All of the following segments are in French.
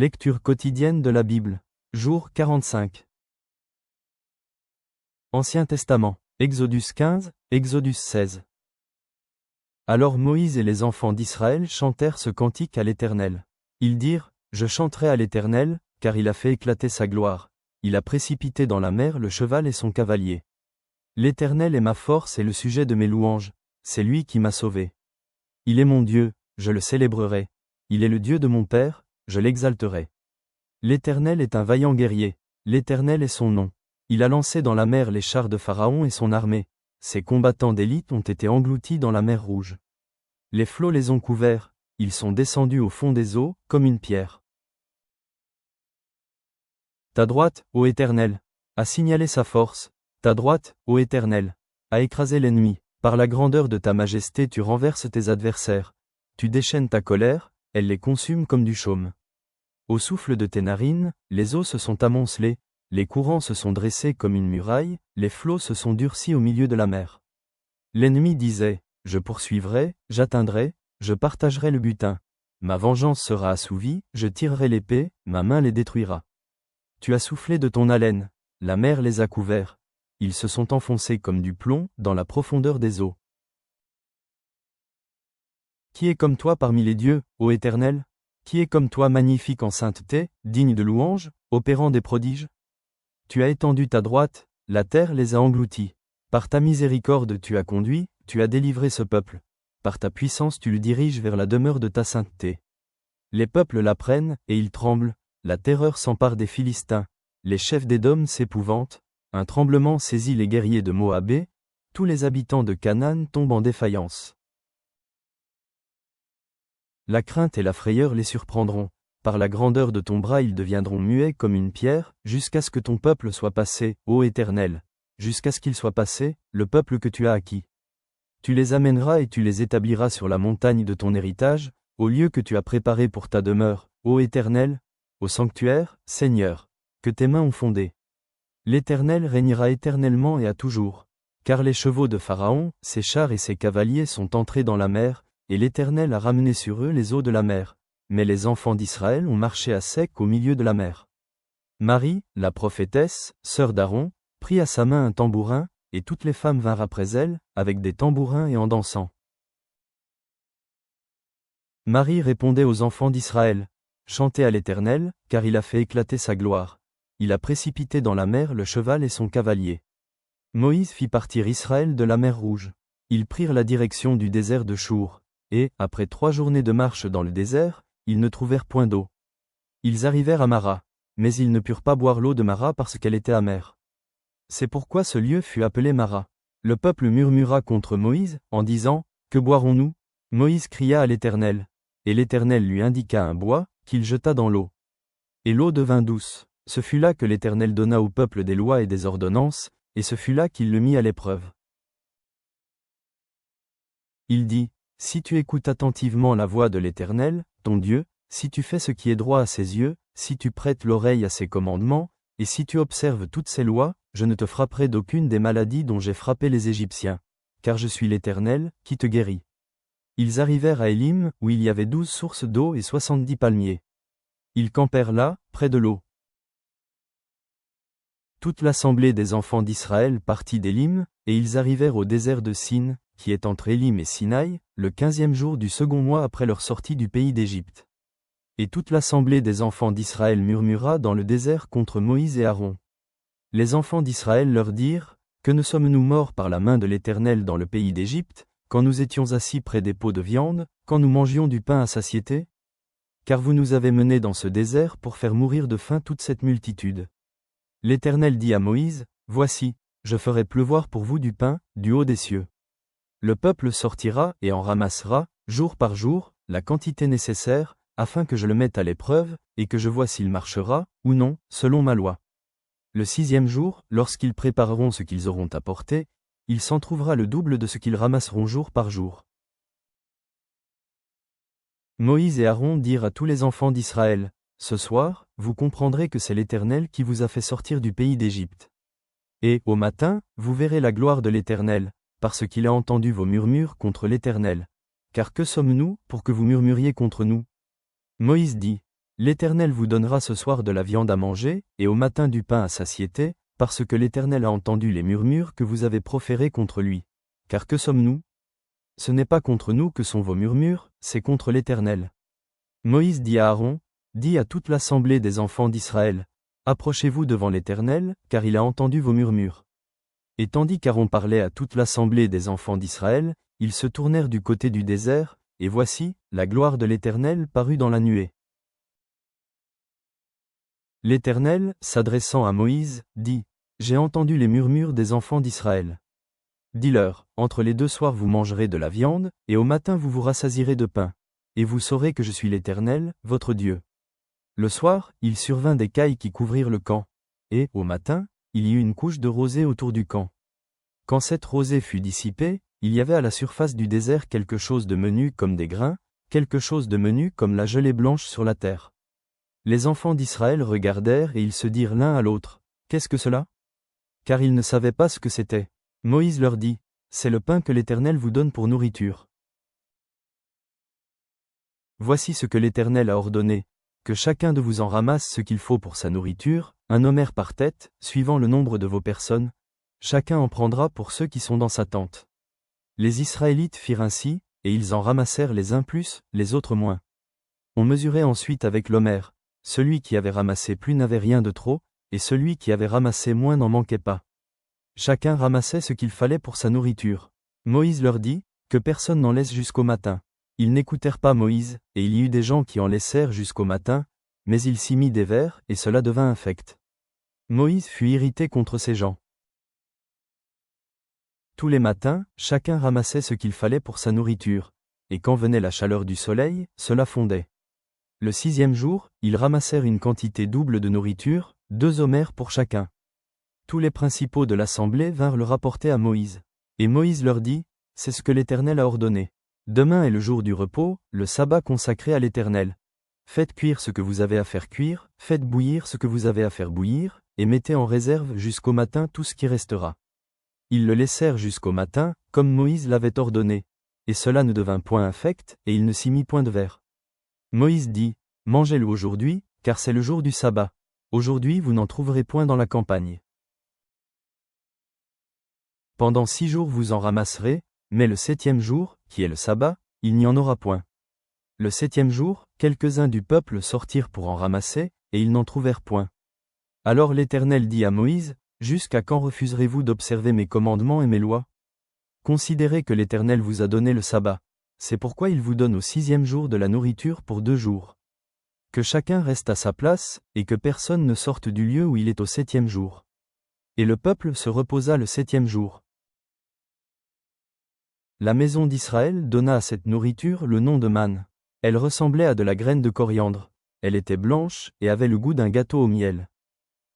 Lecture quotidienne de la Bible. Jour 45. Ancien Testament. Exodus 15, Exodus 16. Alors Moïse et les enfants d'Israël chantèrent ce cantique à l'Éternel. Ils dirent, Je chanterai à l'Éternel, car il a fait éclater sa gloire. Il a précipité dans la mer le cheval et son cavalier. L'Éternel est ma force et le sujet de mes louanges, c'est lui qui m'a sauvé. Il est mon Dieu, je le célébrerai. Il est le Dieu de mon Père, je l'exalterai. L'Éternel est un vaillant guerrier, l'Éternel est son nom. Il a lancé dans la mer les chars de Pharaon et son armée. Ses combattants d'élite ont été engloutis dans la mer Rouge. Les flots les ont couverts, ils sont descendus au fond des eaux, comme une pierre. Ta droite, ô Éternel, a signalé sa force, ta droite, ô Éternel, a écrasé l'ennemi. Par la grandeur de ta majesté tu renverses tes adversaires. Tu déchaînes ta colère, elle les consume comme du chaume. Au souffle de tes narines, les eaux se sont amoncelées, les courants se sont dressés comme une muraille, les flots se sont durcis au milieu de la mer. L'ennemi disait, Je poursuivrai, j'atteindrai, je partagerai le butin. Ma vengeance sera assouvie, je tirerai l'épée, ma main les détruira. Tu as soufflé de ton haleine, la mer les a couverts. Ils se sont enfoncés comme du plomb, dans la profondeur des eaux. Qui est comme toi parmi les dieux, ô Éternel? Qui est comme toi magnifique en sainteté, digne de louange, opérant des prodiges? Tu as étendu ta droite, la terre les a engloutis. Par ta miséricorde tu as conduit, tu as délivré ce peuple. Par ta puissance tu le diriges vers la demeure de ta sainteté. Les peuples l'apprennent, et ils tremblent, la terreur s'empare des Philistins, les chefs d'Édom s'épouvantent, un tremblement saisit les guerriers de Moabé, tous les habitants de Canaan tombent en défaillance. La crainte et la frayeur les surprendront, par la grandeur de ton bras ils deviendront muets comme une pierre, jusqu'à ce que ton peuple soit passé, ô Éternel, jusqu'à ce qu'il soit passé, le peuple que tu as acquis. Tu les amèneras et tu les établiras sur la montagne de ton héritage, au lieu que tu as préparé pour ta demeure, ô Éternel, au sanctuaire, Seigneur, que tes mains ont fondé. L'Éternel régnera éternellement et à toujours, car les chevaux de Pharaon, ses chars et ses cavaliers sont entrés dans la mer, et l'Éternel a ramené sur eux les eaux de la mer. Mais les enfants d'Israël ont marché à sec au milieu de la mer. Marie, la prophétesse, sœur d'Aaron, prit à sa main un tambourin, et toutes les femmes vinrent après elle, avec des tambourins et en dansant. Marie répondait aux enfants d'Israël, Chantez à l'Éternel, car il a fait éclater sa gloire. Il a précipité dans la mer le cheval et son cavalier. Moïse fit partir Israël de la mer Rouge. Ils prirent la direction du désert de Chour, et, après 3 journées de marche dans le désert, ils ne trouvèrent point d'eau. Ils arrivèrent à Mara, mais ils ne purent pas boire l'eau de Mara parce qu'elle était amère. C'est pourquoi ce lieu fut appelé Mara. Le peuple murmura contre Moïse, en disant, Que boirons-nous? Moïse cria à l'Éternel, et l'Éternel lui indiqua un bois, qu'il jeta dans l'eau. Et l'eau devint douce. Ce fut là que l'Éternel donna au peuple des lois et des ordonnances, et ce fut là qu'il le mit à l'épreuve. Il dit, Si tu écoutes attentivement la voix de l'Éternel, ton Dieu, si tu fais ce qui est droit à ses yeux, si tu prêtes l'oreille à ses commandements, et si tu observes toutes ses lois, je ne te frapperai d'aucune des maladies dont j'ai frappé les Égyptiens, car je suis l'Éternel, qui te guérit. Ils arrivèrent à Élim, où il y avait 12 sources d'eau et 70 palmiers. Ils campèrent là, près de l'eau. Toute l'assemblée des enfants d'Israël partit d'Élim, et ils arrivèrent au désert de Sin, qui est entre Élim et Sinaï, le 15e jour du second mois après leur sortie du pays d'Égypte. Et toute l'assemblée des enfants d'Israël murmura dans le désert contre Moïse et Aaron. Les enfants d'Israël leur dirent, Que ne sommes-nous morts par la main de l'Éternel dans le pays d'Égypte, quand nous étions assis près des pots de viande, quand nous mangions du pain à satiété? Car vous nous avez menés dans ce désert pour faire mourir de faim toute cette multitude. L'Éternel dit à Moïse, Voici, je ferai pleuvoir pour vous du pain, du haut des cieux. Le peuple sortira et en ramassera, jour par jour, la quantité nécessaire, afin que je le mette à l'épreuve, et que je voie s'il marchera, ou non, selon ma loi. Le 6e jour, lorsqu'ils prépareront ce qu'ils auront apporté, il s'en trouvera le double de ce qu'ils ramasseront jour par jour. Moïse et Aaron dirent à tous les enfants d'Israël, Ce soir, vous comprendrez que c'est l'Éternel qui vous a fait sortir du pays d'Égypte. Et, au matin, vous verrez la gloire de l'Éternel, parce qu'il a entendu vos murmures contre l'Éternel. Car que sommes-nous, pour que vous murmuriez contre nous? Moïse dit, L'Éternel vous donnera ce soir de la viande à manger, et au matin du pain à satiété, parce que l'Éternel a entendu les murmures que vous avez proférés contre lui. Car que sommes-nous? Ce n'est pas contre nous que sont vos murmures, c'est contre l'Éternel. Moïse dit à Aaron, dis à toute l'assemblée des enfants d'Israël, approchez-vous devant l'Éternel, car il a entendu vos murmures. Et tandis qu'Aaron parlait à toute l'assemblée des enfants d'Israël, ils se tournèrent du côté du désert, et voici, la gloire de l'Éternel parut dans la nuée. L'Éternel, s'adressant à Moïse, dit, j'ai entendu les murmures des enfants d'Israël. Dis-leur, entre les 2 soirs vous mangerez de la viande, et au matin vous vous rassasierez de pain. Et vous saurez que je suis l'Éternel, votre Dieu. Le soir, il survint des cailles qui couvrirent le camp. Et, au matin, il y eut une couche de rosée autour du camp. Quand cette rosée fut dissipée, il y avait à la surface du désert quelque chose de menu comme des grains, quelque chose de menu comme la gelée blanche sur la terre. Les enfants d'Israël regardèrent et ils se dirent l'un à l'autre, qu'est-ce que cela? Car ils ne savaient pas ce que c'était. Moïse leur dit, c'est le pain que l'Éternel vous donne pour nourriture. Voici ce que l'Éternel a ordonné, que chacun de vous en ramasse ce qu'il faut pour sa nourriture, un homère par tête, suivant le nombre de vos personnes, chacun en prendra pour ceux qui sont dans sa tente. Les Israélites firent ainsi, et ils en ramassèrent les uns plus, les autres moins. On mesurait ensuite avec l'homère, celui qui avait ramassé plus n'avait rien de trop, et celui qui avait ramassé moins n'en manquait pas. Chacun ramassait ce qu'il fallait pour sa nourriture. Moïse leur dit, que personne n'en laisse jusqu'au matin. Ils n'écoutèrent pas Moïse, et il y eut des gens qui en laissèrent jusqu'au matin, mais il s'y mit des vers, et cela devint infect. Moïse fut irrité contre ces gens. Tous les matins, chacun ramassait ce qu'il fallait pour sa nourriture, et quand venait la chaleur du soleil, cela fondait. Le 6e jour, ils ramassèrent une quantité double de nourriture, 2 homères pour chacun. Tous les principaux de l'assemblée vinrent le rapporter à Moïse. Et Moïse leur dit, c'est ce que l'Éternel a ordonné. Demain est le jour du repos, le sabbat consacré à l'Éternel. Faites cuire ce que vous avez à faire cuire, faites bouillir ce que vous avez à faire bouillir, et mettez en réserve jusqu'au matin tout ce qui restera. Ils le laissèrent jusqu'au matin, comme Moïse l'avait ordonné, et cela ne devint point infect, et il ne s'y mit point de vers. Moïse dit, mangez-le aujourd'hui, car c'est le jour du sabbat. Aujourd'hui vous n'en trouverez point dans la campagne. Pendant 6 jours vous en ramasserez, mais le 7e jour, qui est le sabbat, il n'y en aura point. Le 7e jour, quelques-uns du peuple sortirent pour en ramasser, et ils n'en trouvèrent point. Alors l'Éternel dit à Moïse, jusqu'à quand refuserez-vous d'observer mes commandements et mes lois? Considérez que l'Éternel vous a donné le sabbat. C'est pourquoi il vous donne au 6e jour de la nourriture pour 2 jours. Que chacun reste à sa place, et que personne ne sorte du lieu où il est au 7e jour. Et le peuple se reposa le 7e jour. La maison d'Israël donna à cette nourriture le nom de manne. Elle ressemblait à de la graine de coriandre. Elle était blanche, et avait le goût d'un gâteau au miel.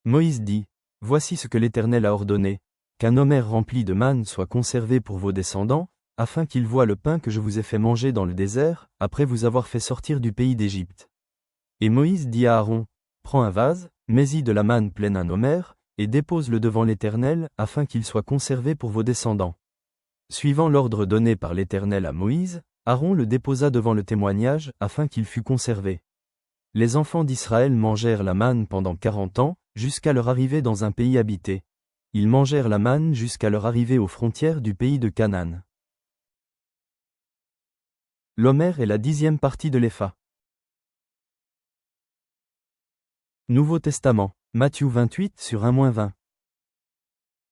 Moïse dit, voici ce que l'Éternel a ordonné, qu'un homère rempli de manne soit conservé pour vos descendants, afin qu'ils voient le pain que je vous ai fait manger dans le désert, après vous avoir fait sortir du pays d'Égypte. Et Moïse dit à Aaron, prends un vase, mets-y de la manne pleine un homère, et dépose-le devant l'Éternel, afin qu'il soit conservé pour vos descendants. Suivant l'ordre donné par l'Éternel à Moïse, Aaron le déposa devant le témoignage, afin qu'il fût conservé. Les enfants d'Israël mangèrent la manne pendant 40 ans, jusqu'à leur arrivée dans un pays habité. Ils mangèrent la manne jusqu'à leur arrivée aux frontières du pays de Canaan. L'homère est la 10e partie de l'épha. Nouveau Testament, Matthieu 28 sur 1-20.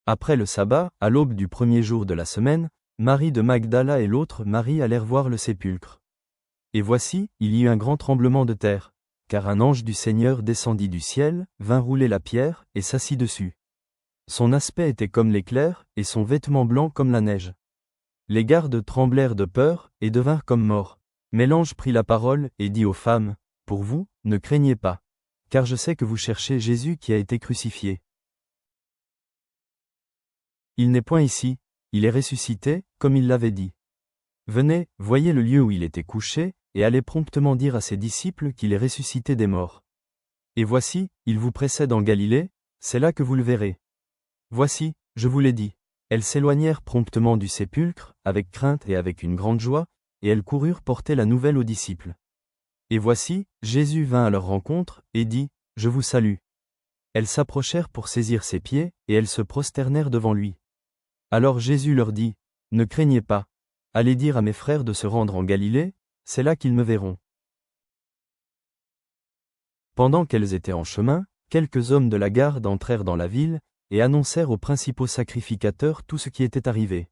Après le sabbat, à l'aube du 1er jour de la semaine, Marie de Magdala et l'autre Marie allèrent voir le sépulcre. Et voici, il y eut un grand tremblement de terre, car un ange du Seigneur descendit du ciel, vint rouler la pierre, et s'assit dessus. Son aspect était comme l'éclair, et son vêtement blanc comme la neige. Les gardes tremblèrent de peur, et devinrent comme morts. Mais l'ange prit la parole, et dit aux femmes, pour vous, ne craignez pas. Car je sais que vous cherchez Jésus qui a été crucifié. Il n'est point ici, il est ressuscité, comme il l'avait dit. Venez, voyez le lieu où il était couché, et allez promptement dire à ses disciples qu'il est ressuscité des morts. Et voici, il vous précède en Galilée, c'est là que vous le verrez. Voici, je vous l'ai dit. Elles s'éloignèrent promptement du sépulcre, avec crainte et avec une grande joie, et elles coururent porter la nouvelle aux disciples. Et voici, Jésus vint à leur rencontre, et dit, « Je vous salue. » Elles s'approchèrent pour saisir ses pieds, et elles se prosternèrent devant lui. Alors Jésus leur dit, « Ne craignez pas. Allez dire à mes frères de se rendre en Galilée, c'est là qu'ils me verront. » Pendant qu'elles étaient en chemin, quelques hommes de la garde entrèrent dans la ville, et annoncèrent aux principaux sacrificateurs tout ce qui était arrivé.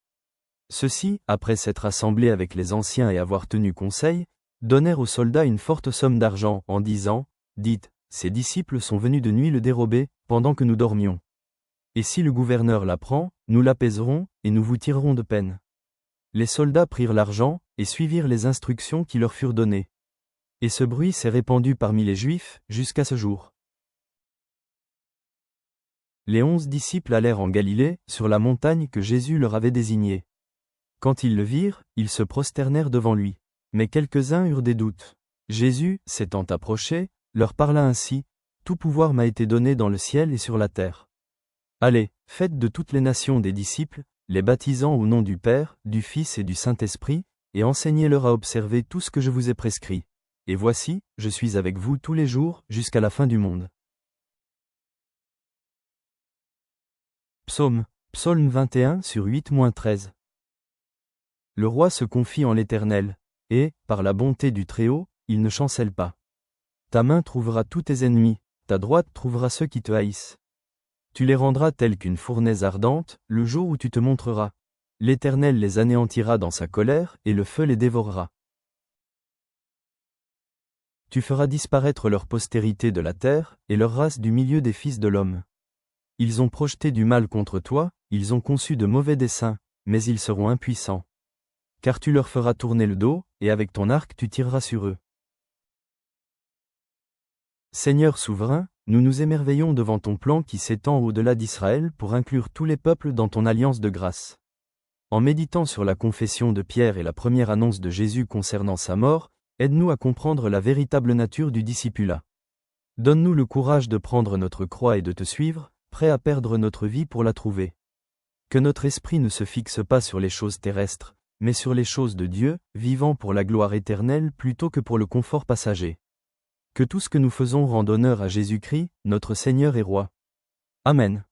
Ceux-ci, après s'être assemblés avec les anciens et avoir tenu conseil, donnèrent aux soldats une forte somme d'argent, en disant, « Dites, ces disciples sont venus de nuit le dérober, pendant que nous dormions. Et si le gouverneur l'apprend, nous l'apaiserons, et nous vous tirerons de peine. » Les soldats prirent l'argent, et suivirent les instructions qui leur furent données. Et ce bruit s'est répandu parmi les Juifs, jusqu'à ce jour. Les 11 disciples allèrent en Galilée, sur la montagne que Jésus leur avait désignée. Quand ils le virent, ils se prosternèrent devant lui. Mais quelques-uns eurent des doutes. Jésus, s'étant approché, leur parla ainsi, « Tout pouvoir m'a été donné dans le ciel et sur la terre. Allez, faites de toutes les nations des disciples, les baptisant au nom du Père, du Fils et du Saint-Esprit, et enseignez-leur à observer tout ce que je vous ai prescrit. Et voici, je suis avec vous tous les jours, jusqu'à la fin du monde. » Psaume 21 sur 8-13. Le roi se confie en l'Éternel, et, par la bonté du Très-Haut, il ne chancelle pas. Ta main trouvera tous tes ennemis, ta droite trouvera ceux qui te haïssent. Tu les rendras tels qu'une fournaise ardente, le jour où tu te montreras. L'Éternel les anéantira dans sa colère, et le feu les dévorera. Tu feras disparaître leur postérité de la terre, et leur race du milieu des fils de l'homme. Ils ont projeté du mal contre toi, ils ont conçu de mauvais desseins, mais ils seront impuissants. Car tu leur feras tourner le dos, et avec ton arc tu tireras sur eux. Seigneur souverain, nous nous émerveillons devant ton plan qui s'étend au-delà d'Israël pour inclure tous les peuples dans ton alliance de grâce. En méditant sur la confession de Pierre et la première annonce de Jésus concernant sa mort, aide-nous à comprendre la véritable nature du discipulat. Donne-nous le courage de prendre notre croix et de te suivre, prêt à perdre notre vie pour la trouver. Que notre esprit ne se fixe pas sur les choses terrestres, mais sur les choses de Dieu, vivant pour la gloire éternelle plutôt que pour le confort passager. Que tout ce que nous faisons rende honneur à Jésus-Christ, notre Seigneur et Roi. Amen.